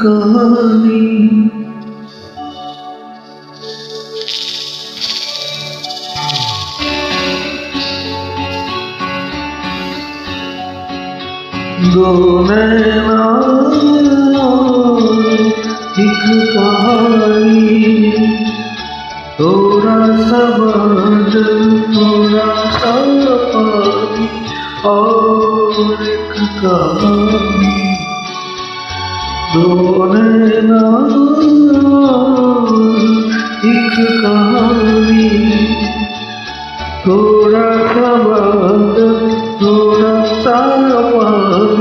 कहानी। दो नैना एक कहानी, थोड़ा सा बादल थोड़ा सा पानी और एक कहानी। दो नैना एक कहानी, थोड़ा सा बादल थोड़ा सा पानी।